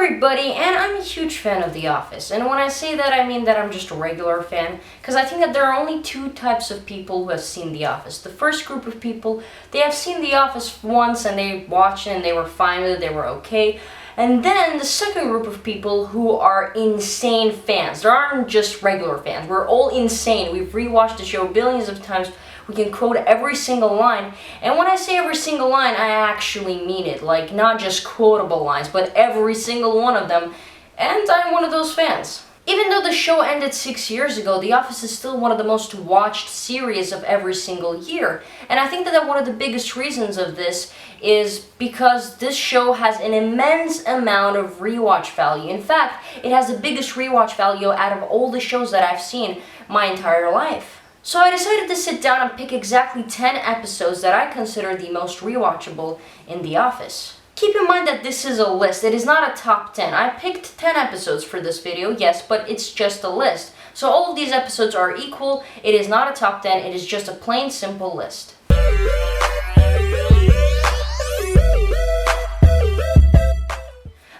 everybody, and I'm a huge fan of The Office. And when I say that, I mean that I'm just a regular fan, because I think that there are only two types of people who have seen The Office. The first group of people, they have seen The Office once and they watched it and they were fine with it, they were okay. And then the second group of people who are insane fans. There aren't just regular fans. We're all insane. We've rewatched the show billions of times. We can quote every single line. And when I say every single line, I actually mean it. Like, not just quotable lines, but every single one of them. And I'm one of those fans. Even though the show ended 6 years ago, The Office is still one of the most watched series of every single year. And I think that one of the biggest reasons of this is because this show has an immense amount of rewatch value. In fact, it has the biggest rewatch value out of all the shows that I've seen my entire life. So I decided to sit down and pick exactly 10 episodes that I consider the most rewatchable in The Office. Keep in mind that this is a list. It is not a top 10. I picked 10 episodes for this video, yes, but it's just a list. So all of these episodes are equal. It is not a top 10. It is just a plain, simple list.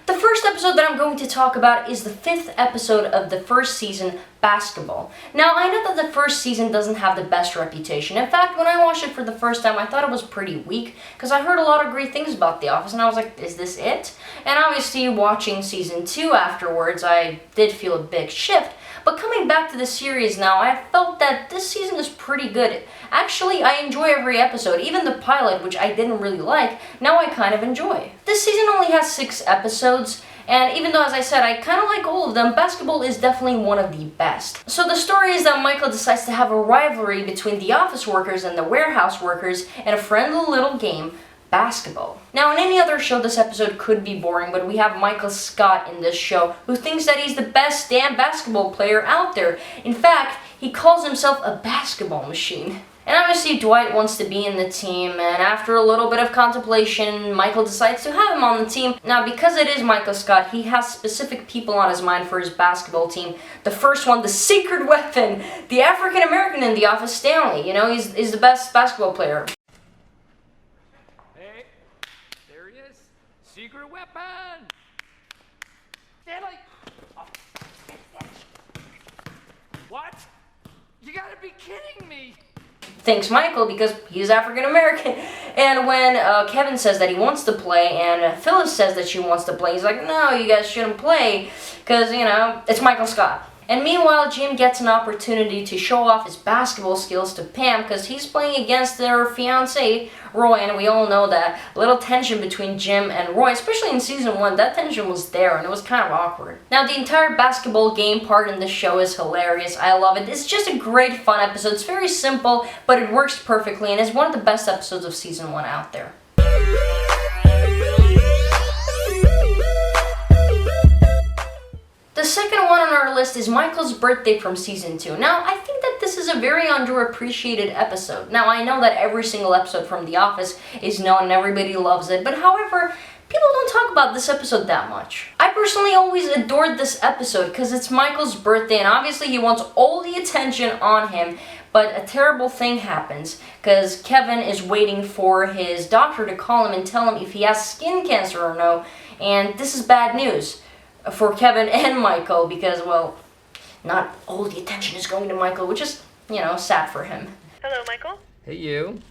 The first episode that I'm going to talk about is the 5th episode of the first season, Basketball. Now, I know that the first season doesn't have the best reputation. In fact, when I watched it for the first time, I thought it was pretty weak, because I heard a lot of great things about The Office, and I was like, is this it? And obviously, watching season 2 afterwards, I did feel a big shift. But coming back to the series now, I felt that this season is pretty good. Actually, I enjoy every episode, even the pilot, which I didn't really like, now I kind of enjoy. This season only has 6 episodes, and even though, as I said, I kind of like all of them, Basketball is definitely one of the best. So the story is that Michael decides to have a rivalry between the office workers and the warehouse workers in a friendly little game, Basketball. Now, in any other show, this episode could be boring, but we have Michael Scott in this show who thinks that he's the best damn basketball player out there. In fact, he calls himself a basketball machine. And obviously, Dwight wants to be in the team, and after a little bit of contemplation, Michael decides to have him on the team. Now, because it is Michael Scott, he has specific people on his mind for his basketball team. The first one, the secret weapon, the African-American in The Office, Stanley. You know, he's the best basketball player. Secret weapon! Stanley! Oh. What? You gotta be kidding me! Thanks, Michael, because he's African American. And when Kevin says that he wants to play, and Phyllis says that she wants to play, he's like, no, you guys shouldn't play, because, you know, it's Michael Scott. And meanwhile, Jim gets an opportunity to show off his basketball skills to Pam because he's playing against their fiancé, Roy, and we all know that little tension between Jim and Roy, especially in season 1, that tension was there and it was kind of awkward. Now, the entire basketball game part in this show is hilarious. I love it. It's just a great fun episode. It's very simple, but it works perfectly and is one of the best episodes of season 1 out there. The second one on our list is Michael's birthday from season 2. Now, I think that this is a very underappreciated episode. Now, I know that every single episode from The Office is known and everybody loves it, but however, people don't talk about this episode that much. I personally always adored this episode because it's Michael's birthday and obviously he wants all the attention on him, but a terrible thing happens because Kevin is waiting for his doctor to call him and tell him if he has skin cancer or no, and this is bad news for Kevin and Michael because, well, not all the attention is going to Michael, which is, you know, sad for him. Hello, Michael. Hey, you.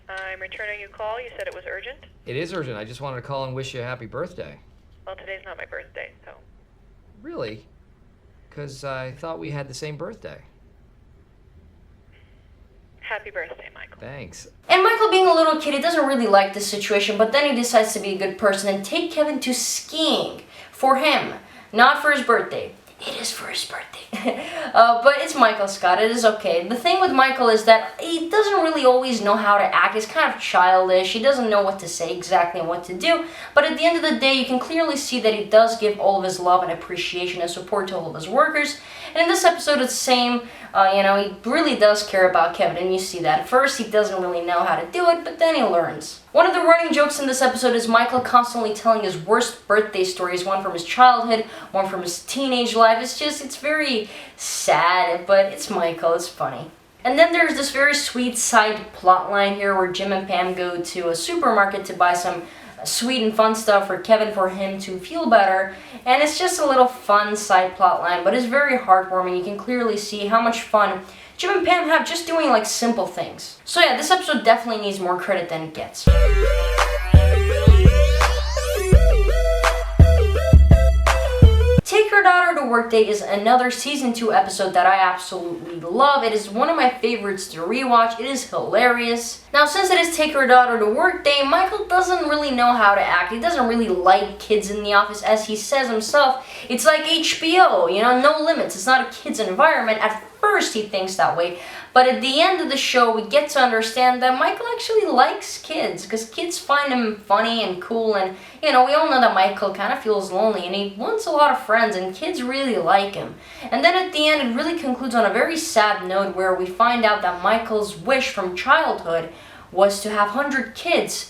I'm returning your call. You said it was urgent. It is urgent. I just wanted to call and wish you a happy birthday. Well, today's not my birthday, so. Really? Because I thought we had the same birthday. Happy birthday, Michael. Thanks. And Michael, being a little kid, he doesn't really like this situation, but then he decides to be a good person and take Kevin to skiing for him, not for his birthday. It is for his birthday. But it's Michael Scott. It is okay. The thing with Michael is that he doesn't really always know how to act. He's kind of childish. He doesn't know what to say exactly and what to do. But at the end of the day, you can clearly see that he does give all of his love and appreciation and support to all of his workers. And in this episode, it's the same. He really does care about Kevin, and you see that. At first, he doesn't really know how to do it, but then he learns. One of the running jokes in this episode is Michael constantly telling his worst birthday stories, one from his childhood, one from his teenage life. It's very sad, but it's Michael, it's funny. And then there's this very sweet side plot line here where Jim and Pam go to a supermarket to buy some sweet and fun stuff for Kevin for him to feel better, and it's just a little fun side plot line, but it's very heartwarming. You can clearly see how much fun Jim and Pam have just doing like simple things. So yeah, this episode definitely needs more credit than it gets. Take Your Daughter to Work Day is another season 2 episode that I absolutely love. It is one of my favorites to rewatch. It is hilarious. Now, since it is Take Your Daughter to Work Day, Michael doesn't really know how to act. He doesn't really like kids in the office, as he says himself. It's like HBO, no limits. It's not a kid's environment. At first, he thinks that way. But at the end of the show, we get to understand that Michael actually likes kids, because kids find him funny and cool, and, we all know that Michael kind of feels lonely, and he wants a lot of friends, and kids really like him. And then at the end, it really concludes on a very sad note, where we find out that Michael's wish from childhood was to have 100 kids,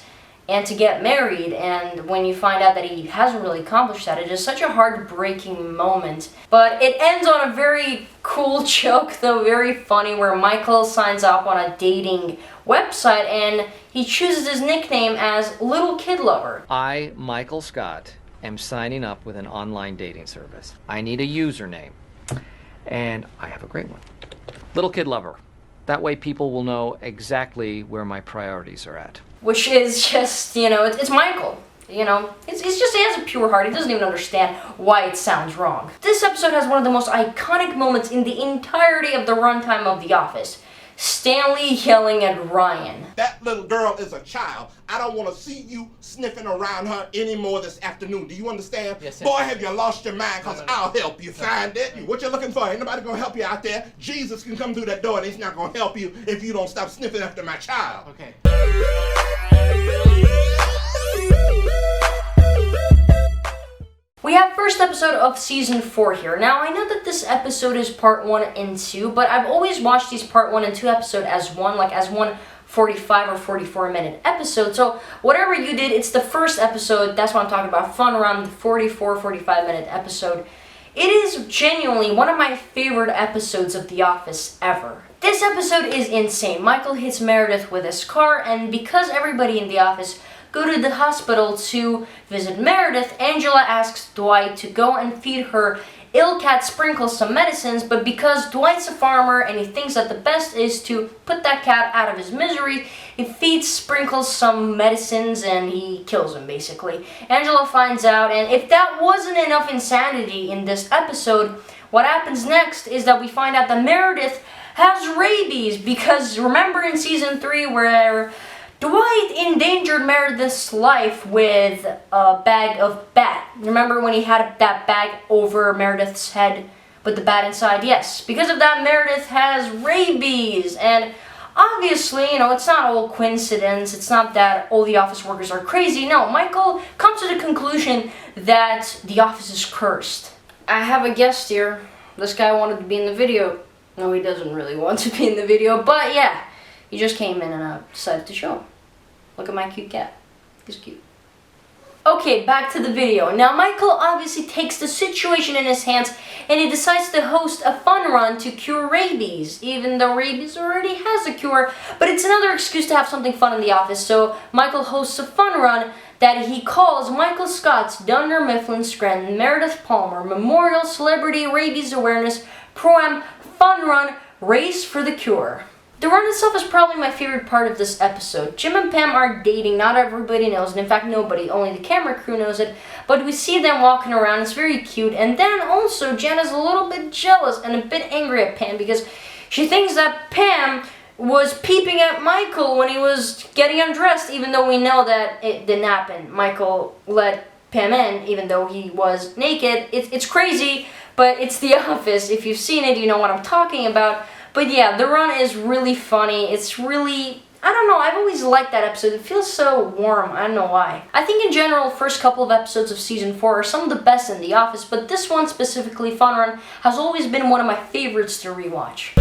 and to get married, and when you find out that he hasn't really accomplished that, it is such a heartbreaking moment. But it ends on a very cool joke, though very funny, where Michael signs up on a dating website and he chooses his nickname as Little Kid Lover. I, Michael Scott, am signing up with an online dating service. I need a username, and I have a great one. Little Kid Lover. That way people will know exactly where my priorities are at. Which is just, it's Michael. It's just, he has a pure heart. He doesn't even understand why it sounds wrong. This episode has one of the most iconic moments in the entirety of the runtime of The Office. Stanley yelling at Ryan. That little girl is a child. I don't want to see you sniffing around her anymore this afternoon. Do you understand? Yes, sir. Boy, have you lost your mind, because No. I'll help you find it. What you're looking for, ain't nobody going to help you out there. Jesus can come through that door and he's not going to help you if you don't stop sniffing after my child. Okay. We have first episode of season 4 here. Now, I know that this episode is part 1 and 2, but I've always watched these part 1 and 2 episode as one, like as one 45 or 44 minute episode. So whatever you did, it's the first episode. That's what I'm talking about. Fun around the 44, 45 minute episode. It is genuinely one of my favorite episodes of The Office ever. This episode is insane. Michael hits Meredith with his car, and because everybody in the office go to the hospital to visit Meredith, Angela asks Dwight to go and feed her ill cat Sprinkles some medicines, but because Dwight's a farmer and he thinks that the best is to put that cat out of his misery, he feeds Sprinkles some medicines and he kills him, basically. Angela finds out, and if that wasn't enough insanity in this episode, what happens next is that we find out that Meredith has rabies, because remember in season 3 where Dwight endangered Meredith's life with a bag of bat. Remember when he had that bag over Meredith's head with the bat inside? Yes. Because of that, Meredith has rabies. And obviously, it's not all coincidence. It's not that all the office workers are crazy. No, Michael comes to the conclusion that the office is cursed. I have a guest here. This guy wanted to be in the video. No, he doesn't really want to be in the video, but yeah. He just came in and I decided to show him. Look at my cute cat. He's cute. Okay, back to the video. Now, Michael obviously takes the situation in his hands and he decides to host a fun run to cure rabies, even though rabies already has a cure. But it's another excuse to have something fun in the office, so Michael hosts a fun run that he calls Michael Scott's Dunder Mifflin Scranton Meredith Palmer Memorial Celebrity Rabies Awareness Pro-Am Fun Run Race for the Cure. The run itself is probably my favorite part of this episode. Jim and Pam are dating, not everybody knows it, in fact nobody, only the camera crew knows it, but we see them walking around, it's very cute, and then also Jen is a little bit jealous and a bit angry at Pam because she thinks that Pam was peeping at Michael when he was getting undressed, even though we know that it didn't happen. Michael let Pam in, even though he was naked. It's crazy, but it's The Office. If you've seen it, you know what I'm talking about. But yeah, the run is really funny. It's really, I don't know, I've always liked that episode. It feels so warm, I don't know why. I think in general, the first couple of episodes of season 4 are some of the best in The Office, but this one specifically, Fun Run, has always been one of my favorites to rewatch.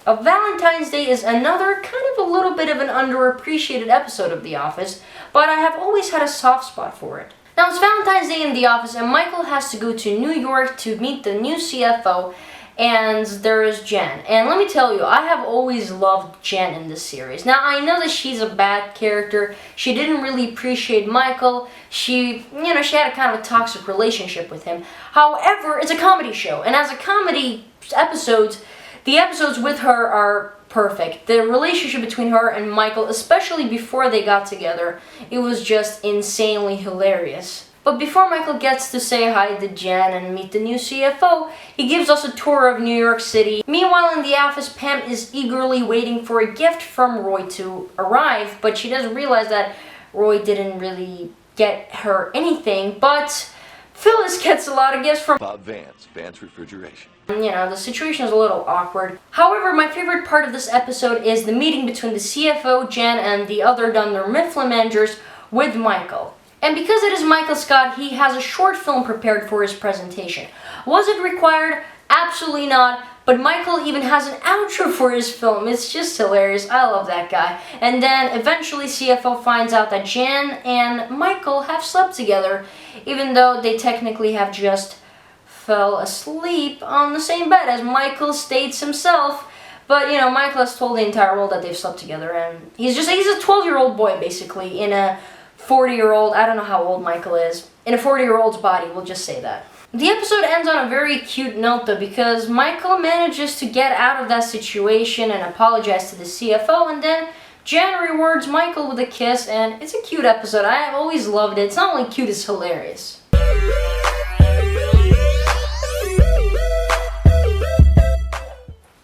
A Valentine's Day is another kind of a little bit of an underappreciated episode of The Office, but I have always had a soft spot for it. Now it's Valentine's Day in The Office and Michael has to go to New York to meet the new CFO, and there is Jen. And let me tell you, I have always loved Jen in this series. Now, I know that she's a bad character. She didn't really appreciate Michael. She had a kind of a toxic relationship with him. However, it's a comedy show, and as a comedy episodes, the episodes with her are perfect. The relationship between her and Michael, especially before they got together, it was just insanely hilarious. But before Michael gets to say hi to Jen and meet the new CFO, he gives us a tour of New York City. Meanwhile, in the office, Pam is eagerly waiting for a gift from Roy to arrive, but she doesn't realize that Roy didn't really get her anything, but Phyllis gets a lot of gifts from Vance Refrigeration. The situation is a little awkward. However, my favorite part of this episode is the meeting between the CFO, Jen, and the other Dunder Mifflin managers with Michael. And because it is Michael Scott, he has a short film prepared for his presentation. Was it required? Absolutely not. But Michael even has an outro for his film. It's just hilarious. I love that guy. And then eventually CFO finds out that Jen and Michael have slept together, even though they technically have just fell asleep on the same bed, as Michael states himself. But, Michael has told the entire world that they've slept together, and he's a 12-year-old boy, basically, in a 40-year-old, I don't know how old Michael is, in a 40-year-old's body, we'll just say that. The episode ends on a very cute note, though, because Michael manages to get out of that situation and apologize to the CFO, and then Jen rewards Michael with a kiss, and it's a cute episode. I always loved it. It's not only cute, it's hilarious.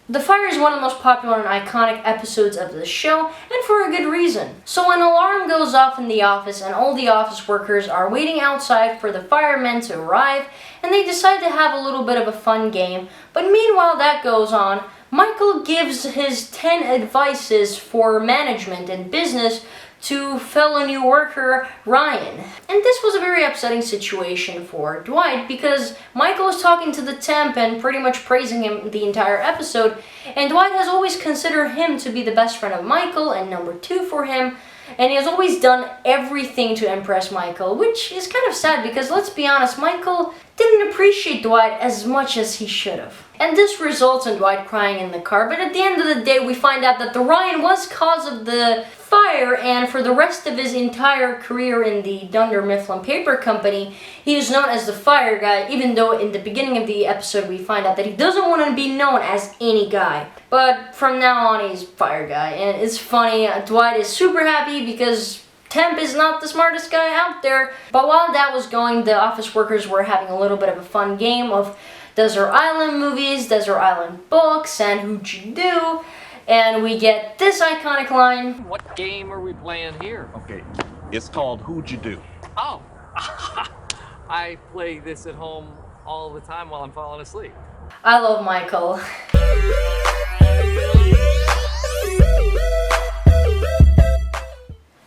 The fire is one of the most popular and iconic episodes of the show, and for a good reason. So an alarm goes off in the office, and all the office workers are waiting outside for the firemen to arrive, and they decide to have a little bit of a fun game. But meanwhile that goes on, Michael gives his 10 advices for management and business to fellow new worker Ryan. And this was a very upsetting situation for Dwight, because Michael was talking to the temp and pretty much praising him the entire episode, and Dwight has always considered him to be the best friend of Michael and number 2 for him, and he has always done everything to impress Michael, which is kind of sad because, let's be honest, Michael didn't appreciate Dwight as much as he should have. And this results in Dwight crying in the car, but at the end of the day we find out that the Ryan was cause of the fire, and for the rest of his entire career in the Dunder Mifflin Paper Company, he is known as the fire guy, even though in the beginning of the episode we find out that he doesn't want to be known as any guy. But from now on he's fire guy, and it's funny, Dwight is super happy because Temp is not the smartest guy out there. But while that was going, the office workers were having a little bit of a fun game of Desert Island movies, Desert Island books, and Who'd You Do? And we get this iconic line. What game are we playing here? Okay, it's called Who'd You Do? Oh, I play this at home all the time while I'm falling asleep. I love Michael.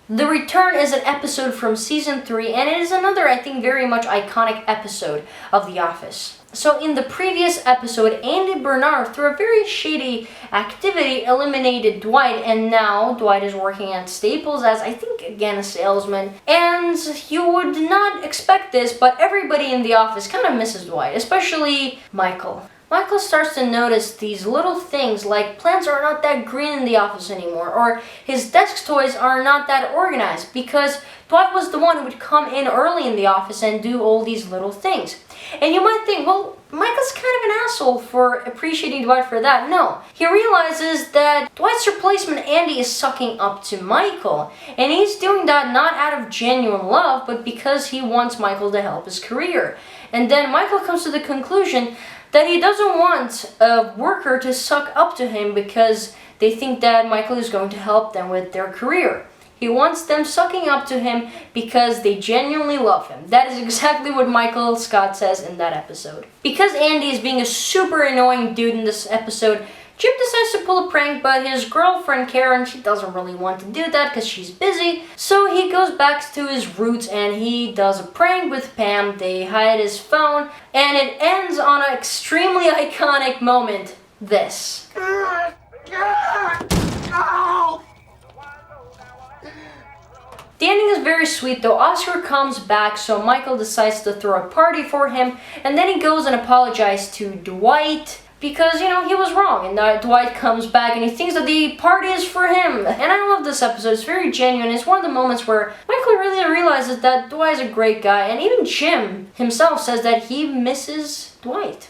The Return is an episode from season 3, and it is another, I think, very much iconic episode of The Office. So in the previous episode, Andy Bernard, through a very shady activity, eliminated Dwight, and now Dwight is working at Staples as, I think, again, a salesman. And you would not expect this, but everybody in the office kind of misses Dwight, especially Michael. Michael starts to notice these little things, like plants are not that green in the office anymore, or his desk toys are not that organized, because Dwight was the one who would come in early in the office and do all these little things. And you might think, well, Michael's kind of an asshole for appreciating Dwight for that. No, he realizes that Dwight's replacement, Andy, is sucking up to Michael, and he's doing that not out of genuine love, but because he wants Michael to help his career. And then Michael comes to the conclusion that he doesn't want a worker to suck up to him because they think that Michael is going to help them with their career. He wants them sucking up to him because they genuinely love him. That is exactly what Michael Scott says in that episode. Because Andy is being a super annoying dude in this episode, Jim decides to pull a prank, but his girlfriend Karen, she doesn't really want to do that because she's busy. So he goes back to his roots and he does a prank with Pam. They hide his phone, and it ends on an extremely iconic moment. This. The ending is very sweet though. Oscar comes back, so Michael decides to throw a party for him, and then he goes and apologizes to Dwight because, you know, he was wrong. And Dwight comes back and he thinks that the party is for him. And I love this episode. It's very genuine. It's one of the moments where Michael really realizes that Dwight is a great guy. And even Jim himself says that he misses Dwight.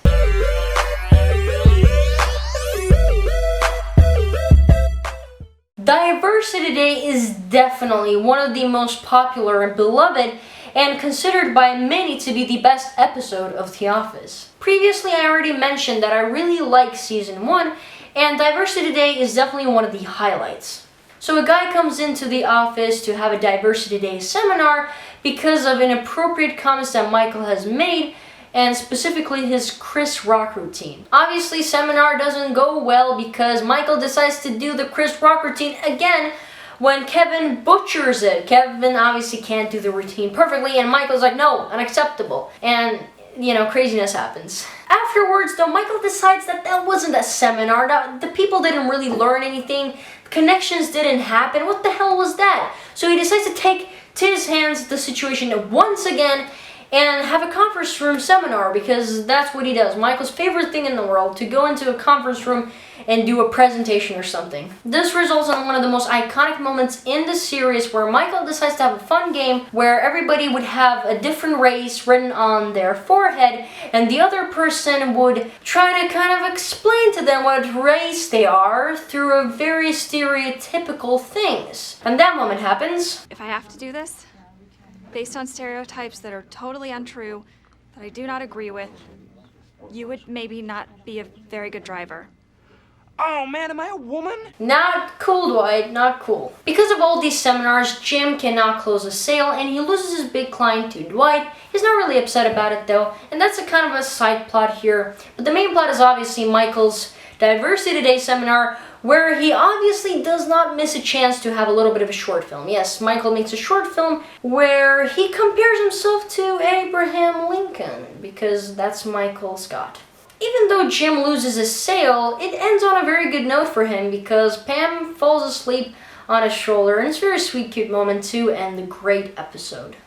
Diversity Day is definitely one of the most popular and beloved and considered by many to be the best episode of The Office. Previously, I already mentioned that I really like Season 1, and Diversity Day is definitely one of the highlights. So a guy comes into the office to have a Diversity Day seminar because of inappropriate comments that Michael has made, and specifically his Chris Rock routine. Obviously, seminar doesn't go well because Michael decides to do the Chris Rock routine again when Kevin butchers it. Kevin obviously can't do the routine perfectly, and Michael's like, no, unacceptable. And, you know, craziness happens. Afterwards, though, Michael decides that that wasn't a seminar. The people didn't really learn anything. Connections didn't happen. What the hell was that? So he decides to take to his hands the situation once again and have a conference room seminar, because that's what he does. Michael's favorite thing in the world, to go into a conference room and do a presentation or something. This results in one of the most iconic moments in the series, where Michael decides to have a fun game where everybody would have a different race written on their forehead, and the other person would try to kind of explain to them what race they are through a very stereotypical things. And that moment happens. If I have to do this, based on stereotypes that are totally untrue, that I do not agree with, you would maybe not be a very good driver. Oh man, am I a woman? Not cool, Dwight, not cool. Because of all these seminars, Jim cannot close a sale and he loses his big client to Dwight. He's not really upset about it though, and that's a kind of a side plot here. But the main plot is obviously Michael's Diversity Day seminar, where he obviously does not miss a chance to have a little bit of a short film. Yes, Michael makes a short film where he compares himself to Abraham Lincoln, because that's Michael Scott. Even though Jim loses his sale, it ends on a very good note for him, because Pam falls asleep on his shoulder, and it's a very sweet, cute moment to end the great episode.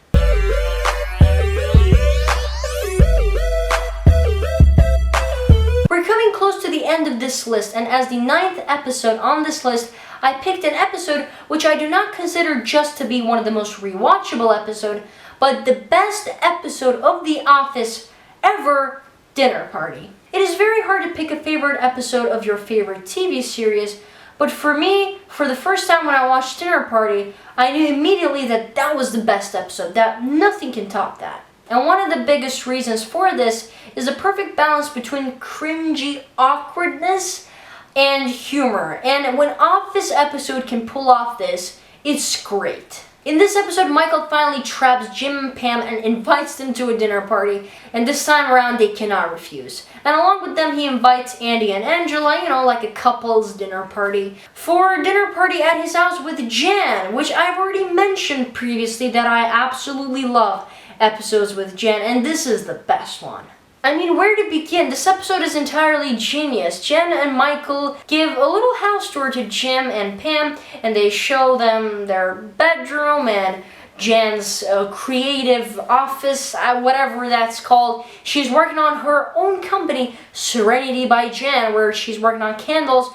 We're coming close to the end of this list, and as the 9th episode on this list, I picked an episode which I do not consider just to be one of the most rewatchable episodes, but the best episode of The Office ever, Dinner Party. It is very hard to pick a favorite episode of your favorite TV series, but for me, for the first time when I watched Dinner Party, I knew immediately that that was the best episode, that nothing can top that. And one of the biggest reasons for this is the perfect balance between cringy awkwardness and humor. And when Office episode can pull off this, it's great. In this episode, Michael finally traps Jim and Pam and invites them to a dinner party, and this time around they cannot refuse. And along with them, he invites Andy and Angela, you know, like a couple's dinner party, for a dinner party at his house with Jan, which I've already mentioned previously that I absolutely love episodes with Jan, and this is the best one. I mean, where to begin? This episode is entirely genius. Jen and Michael give a little house tour to Jim and Pam, and they show them their bedroom and Jan's creative office, whatever that's called. She's working on her own company, Serenity by Jan, where she's working on candles,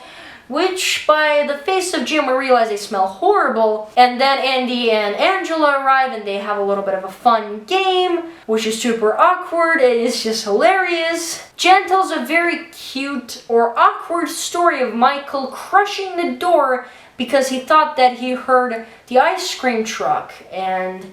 which by the face of Jim we realize they smell horrible. And then Andy and Angela arrive and they have a little bit of a fun game, which is super awkward. It is just hilarious. Jen tells a very cute or awkward story of Michael crushing the door because he thought that he heard the ice cream truck. And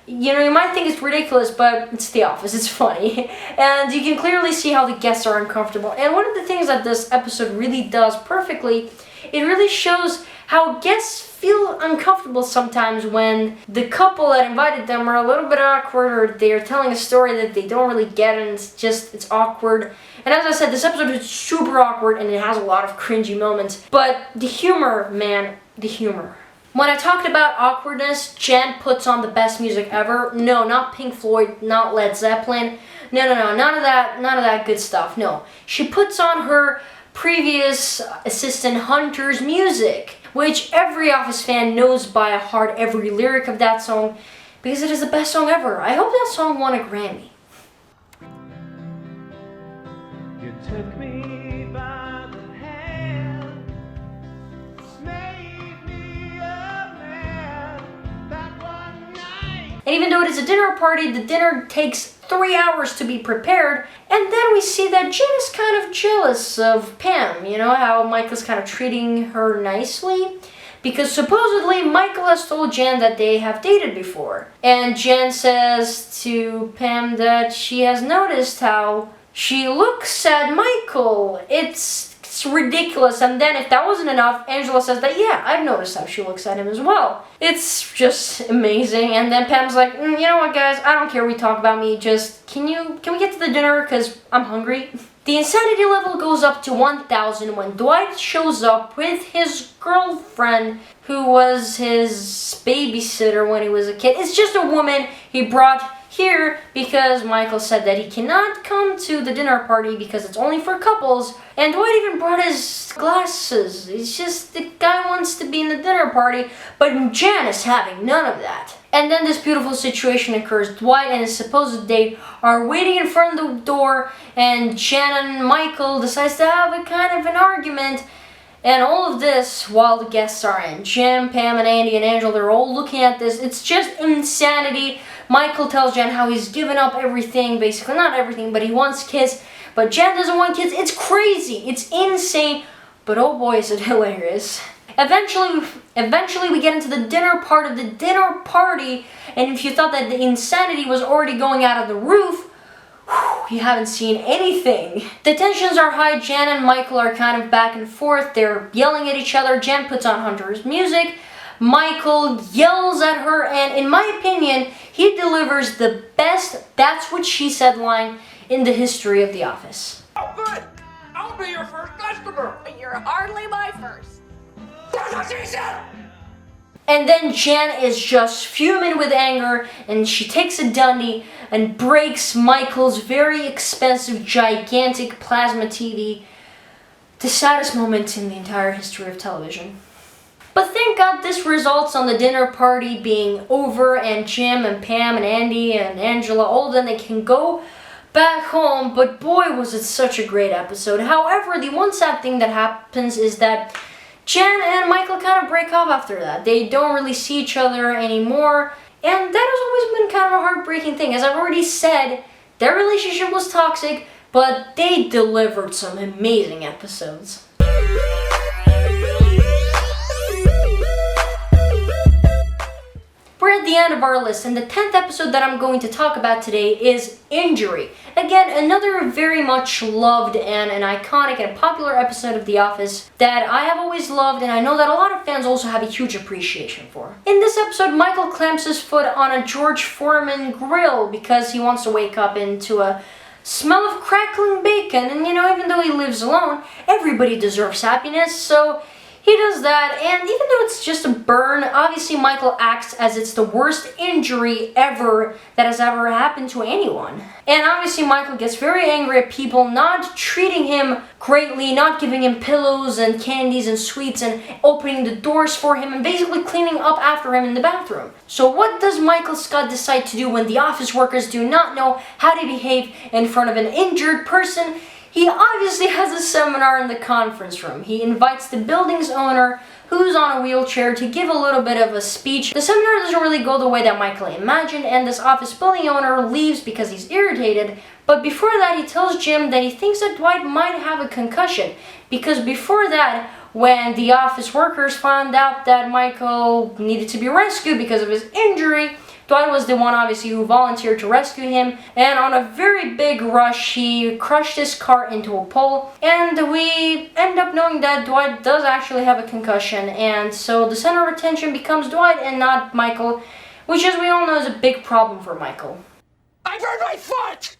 you know, you might think it's ridiculous, but it's The Office, it's funny. And you can clearly see how the guests are uncomfortable. And one of the things that this episode really does perfectly, it really shows how guests feel uncomfortable sometimes when the couple that invited them are a little bit awkward, or they're telling a story that they don't really get, and it's awkward. And as I said, this episode is super awkward and it has a lot of cringy moments. But the humor, man, the humor. When I talked about awkwardness, Jen puts on the best music ever. No, not Pink Floyd, not Led Zeppelin. No, none of that good stuff. No, she puts on her previous assistant Hunter's music, which every Office fan knows by heart every lyric of that song, because it is the best song ever. I hope that song won a Grammy. You took me by And even though it is a dinner party, the dinner takes 3 hours to be prepared. And then we see that Jen is kind of jealous of Pam. You know how Michael's kind of treating her nicely? Because supposedly Michael has told Jen that they have dated before. And Jen says to Pam that she has noticed how she looks at Michael. It's ridiculous. And then if that wasn't enough, Angela says that, yeah, I've noticed how she looks at him as well. It's just amazing. And then Pam's like, you know what, guys, I don't care what you talk about me. Just, can we get to the dinner? Because I'm hungry. The insanity level goes up to 1,000 when Dwight shows up with his girlfriend, who was his babysitter when he was a kid. It's just a woman he brought here because Michael said that he cannot come to the dinner party because it's only for couples. And Dwight even brought his glasses. It's just the guy wants to be in the dinner party, but Jan is having none of that. And then this beautiful situation occurs. Dwight and his supposed date are waiting in front of the door, and Jan and Michael decides to have a kind of an argument. And all of this while the guests are in. Jim, Pam, and Andy, and Angela, they're all looking at this. It's just insanity. Michael tells Jen how he's given up everything, basically not everything, but he wants kids. But Jen doesn't want kids. It's crazy. It's insane. But oh boy, is it hilarious. Eventually we get into the dinner part of the dinner party. And if you thought that the insanity was already going out of the roof, you haven't seen anything. The tensions are high. Jan and Michael are kind of back and forth. They're yelling at each other. Jan puts on Hunter's music. Michael yells at her, and in my opinion, he delivers the best "that's what she said" line in the history of The Office. Oh, good. I'll be your first customer. You're hardly my first. That's what she said. And then Jan is just fuming with anger, and she takes a Dundee and breaks Michael's very expensive, gigantic plasma TV. The saddest moment in the entire history of television. But thank God this results on the dinner party being over, and Jim and Pam and Andy and Angela, all of them, they can go back home. But boy, was it such a great episode. However, the one sad thing that happens is that Jen and Michael kind of break off after that. They don't really see each other anymore. And that has always been kind of a heartbreaking thing. As I've already said, their relationship was toxic, but they delivered some amazing episodes. We're at the end of our list, and the 10th episode that I'm going to talk about today is Injury. Again, another very much loved and an iconic and popular episode of The Office that I have always loved, and I know that a lot of fans also have a huge appreciation for. In this episode, Michael clamps his foot on a George Foreman grill because he wants to wake up into a smell of crackling bacon, and you know, even though he lives alone, everybody deserves happiness, so he does that, and even though it's just a burn, obviously Michael acts as it's the worst injury ever that has ever happened to anyone. And obviously Michael gets very angry at people not treating him greatly, not giving him pillows and candies and sweets and opening the doors for him and basically cleaning up after him in the bathroom. So what does Michael Scott decide to do when the office workers do not know how to behave in front of an injured person? He obviously has a seminar in the conference room. He invites the building's owner, who's on a wheelchair, to give a little bit of a speech. The seminar doesn't really go the way that Michael imagined, and this office building owner leaves because he's irritated. But before that, he tells Jim that he thinks that Dwight might have a concussion, because before that, when the office workers found out that Michael needed to be rescued because of his injury, Dwight was the one, obviously, who volunteered to rescue him, and on a very big rush, he crushed his car into a pole, and we end up knowing that Dwight does actually have a concussion, and so the center of attention becomes Dwight and not Michael, which, as we all know, is a big problem for Michael. I burned my foot!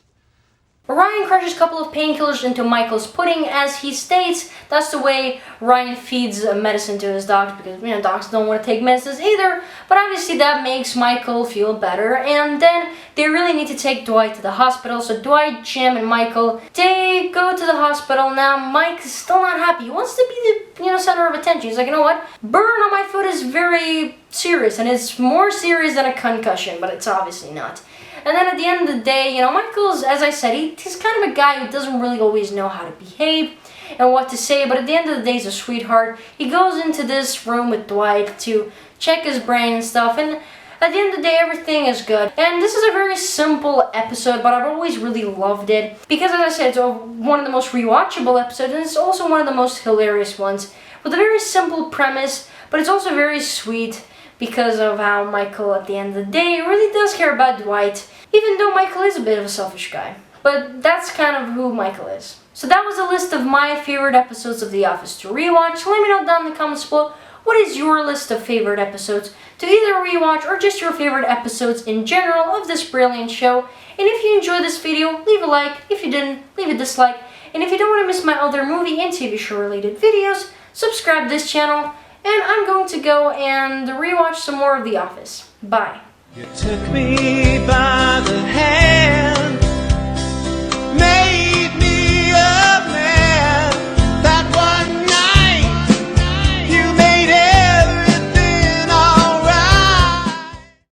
Ryan crushes a couple of painkillers into Michael's pudding. As he states, that's the way Ryan feeds medicine to his dogs, because, you know, dogs don't want to take medicines either. But obviously that makes Michael feel better, and then they really need to take Dwight to the hospital. So Dwight, Jim, and Michael, they go to the hospital. Now Mike is still not happy. He wants to be the center of attention. He's like, you know what? Burn on my foot is very serious, and it's more serious than a concussion, but it's obviously not. And then at the end of the day, Michael's, as I said, he's kind of a guy who doesn't really always know how to behave and what to say, but at the end of the day, he's a sweetheart. He goes into this room with Dwight to check his brain and stuff, and At the end of the day, everything is good. And this is a very simple episode, but I've always really loved it. Because as I said, it's one of the most rewatchable episodes, and it's also one of the most hilarious ones. With a very simple premise, but it's also very sweet because of how Michael, at the end of the day, really does care about Dwight, even though Michael is a bit of a selfish guy. But that's kind of who Michael is. So that was a list of my favorite episodes of The Office to rewatch. Let me know down in the comments below, what is your list of favorite episodes to either rewatch or just your favorite episodes in general of this brilliant show. And if you enjoyed this video, leave a like. If you didn't, leave a dislike. And if you don't want to miss my other movie and TV show related videos, subscribe to this channel. And I'm going to go and rewatch some more of The Office. Bye. You took me by the hand.